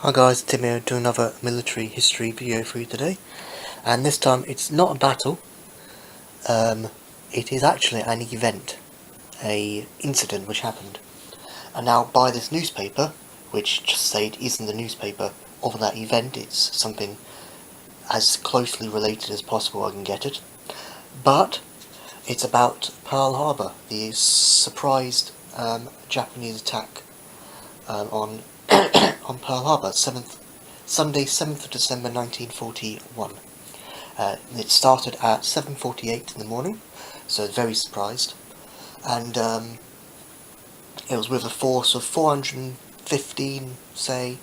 Hi guys, Tim here doing another military history video for you today, and this time it's not a battle, it is actually an event, a incident which happened. And now by this newspaper, which just say it isn't the newspaper of that event, it's something as closely related as possible I can get it, but it's about Pearl Harbour, the surprised Japanese attack on on Pearl Harbour, Sunday 7th of December 1941. It started at 7:48 in the morning, so very surprised, and it was with a force of 415, say,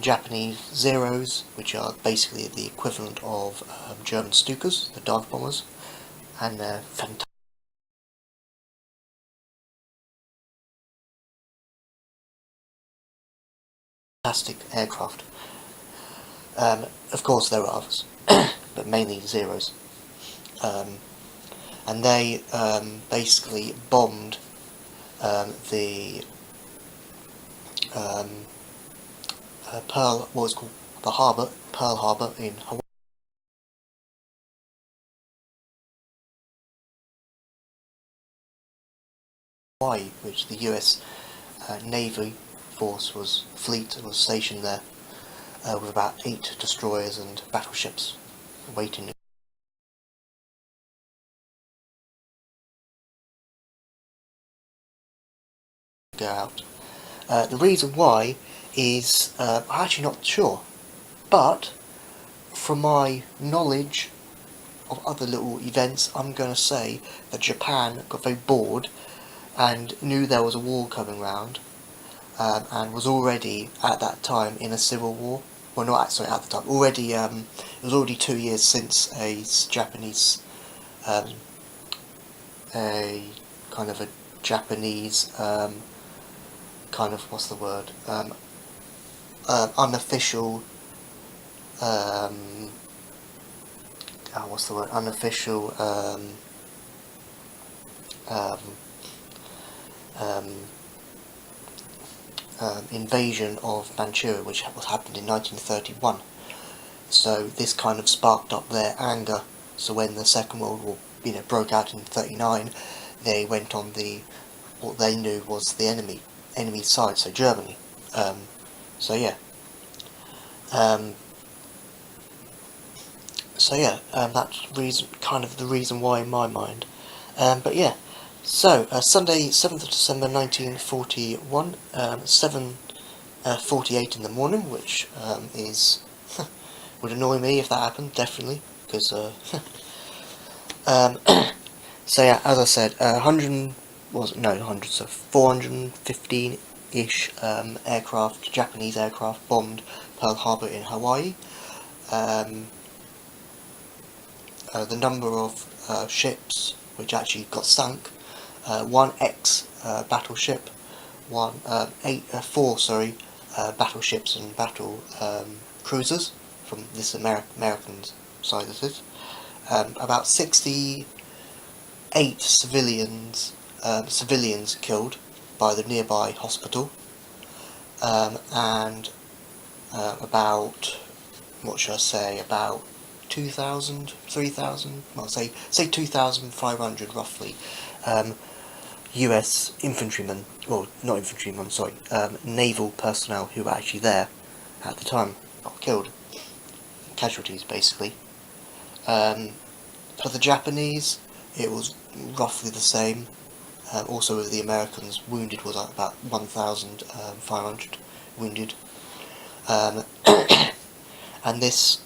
Japanese Zeros, which are basically the equivalent of German Stukas, the dive bombers, and they're fantastic aircraft. Of course there were others, but mainly Zeros. And they basically bombed the what was called the harbour, Pearl Harbour in Hawaii, which the US Navy fleet was stationed there with about 8 destroyers and battleships waiting to go out. The reason why is I'm actually not sure, but from my knowledge of other little events, I'm going to say that Japan got very bored and knew there was a war coming round, and was already at that time in a civil war. Well, not sorry, at the time. Already, it was already 2 years since a Japanese, a kind of a Japanese, kind of what's the word, unofficial, what's the word, unofficial, invasion of Manchuria, which happened in 1931. So this kind of sparked up their anger. So when the Second World War, broke out in 1939, they went on what they knew was the enemy side, so Germany. So yeah. That's kind of the reason why in my mind. But yeah. So, Sunday, 7th of December 1941, 7:48 in the morning, which would annoy me if that happened, definitely, because, so yeah, as I said, 415-ish aircraft, Japanese aircraft, bombed Pearl Harbour in Hawaii. The number of ships which actually got sunk, one battleship, four battleships and battle cruisers from this American side of it, about 68 civilians killed by the nearby hospital, and about, what should I say, about 2,000, 3,000, well, say 2,500 roughly, US infantrymen, well, not infantrymen, sorry, naval personnel who were actually there at the time got killed. Casualties, basically. For the Japanese, it was roughly the same. Also with the Americans, wounded was about 1,500 wounded. And this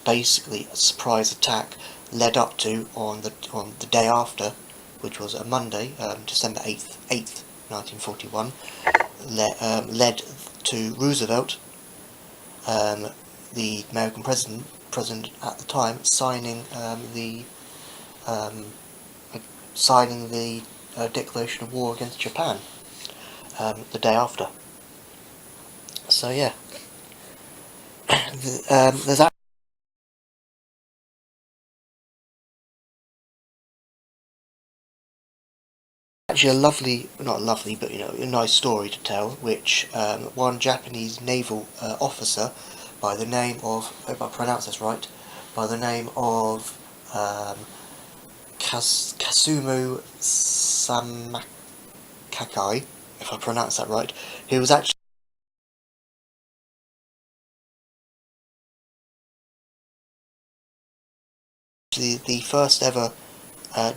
basically a surprise attack led up to on the day after, which was a Monday, December 8th, 1941, led to Roosevelt, the American president at the time, signing the declaration of war against Japan the day after. So yeah, there's actually a lovely, not lovely, but a nice story to tell, which one Japanese naval officer by the name of, I hope I pronounce this right, by the name of Kasumu Samakakai, if I pronounce that right, who was actually the first ever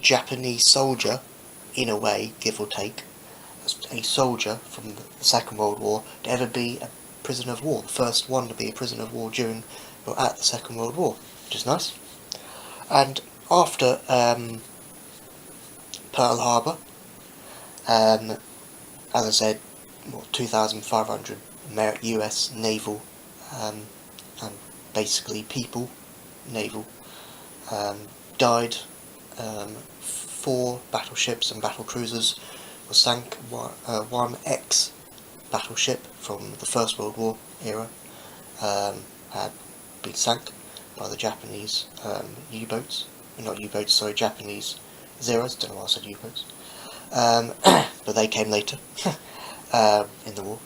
Japanese soldier, in a way, give or take, a soldier from the Second World War to ever be a prisoner of war. The first one to be a prisoner of war during or at the Second World War, which is nice. And after Pearl Harbour, as I said, 2,500 US naval and basically people, naval, died. 4 battleships and battle cruisers were sank. One ex-battleship from the First World War era had been sank by the Japanese U-boats. Not U-boats, sorry, Japanese Zeros. Don't know why I said U-boats. But they came later in the war.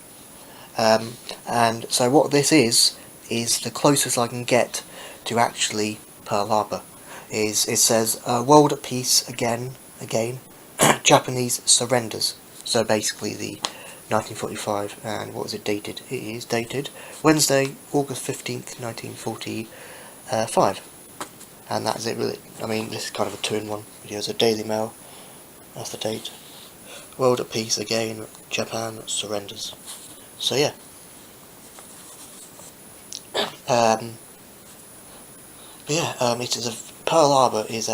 And so what this is the closest I can get to actually Pearl Harbour. It says world at peace again, Japanese surrenders. So basically the 1945, and what is it dated? It is dated Wednesday, August 15th, 1945. And that is it really. I mean, this is kind of a 2-in-1 video. So Daily Mail, that's the date. World at peace again, Japan surrenders. So yeah. But yeah, it is Pearl Harbour is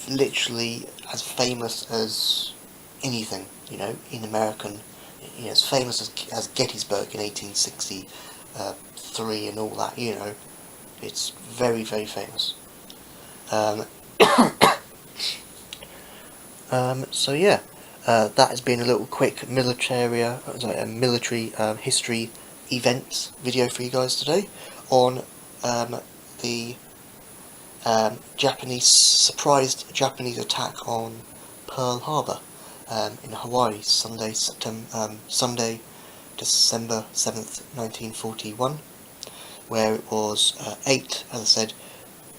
literally as famous as anything, in American, as famous as Gettysburg in 1863 and all that, it's very, very famous. So yeah, that has been a little quick military history events video for you guys today on the surprised Japanese attack on Pearl Harbour in Hawaii, Sunday, December 7th, 1941, where it was 8, as I said,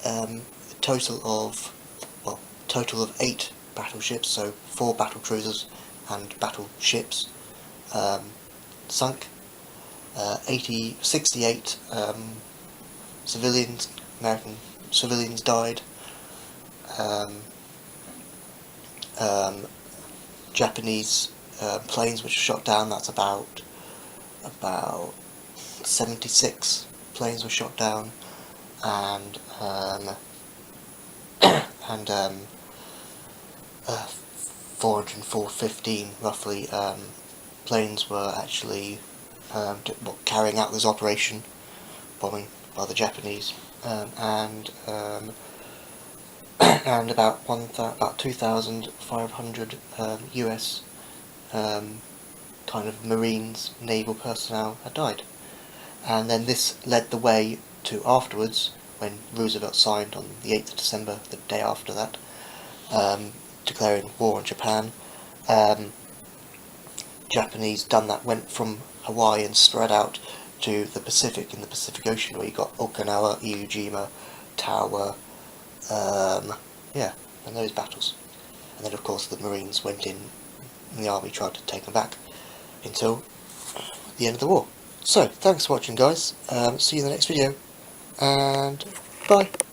a total of 8 battleships, so 4 battle cruisers and battleships sunk. 68 American civilians died. Japanese planes which were shot down. That's about 76 planes were shot down, and 415 roughly planes were actually carrying out this operation, bombing by the Japanese, and about 2,500 US kind of Marines, naval personnel had died. And then this led the way to afterwards, when Roosevelt signed on the 8th of December, the day after that, declaring war on Japan. Japanese done that, went from Hawaii and spread out to the Pacific, in the Pacific Ocean, where you got Okinawa, Iwo Jima, Tawa, and those battles. And then of course the Marines went in, and the army tried to take them back until the end of the war. So, thanks for watching guys, see you in the next video, and bye!